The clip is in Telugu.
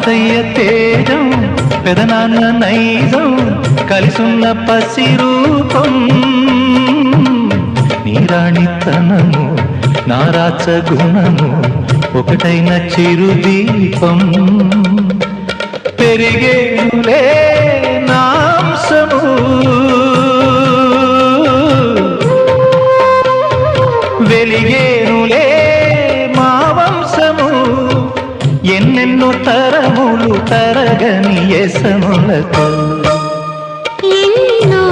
తాతయ్య తేజం పెదనాన్న నైజం కలిసున్న పసి రూపం నీ రాణితనము నా రాచ గుణము ఒకటైన చిరుదీపం పెరిగేనులే నాంసము వెలిగేనులే మా వంశము ఎన్నెన్నో తరములు తరగని యసములతో ఎన్నో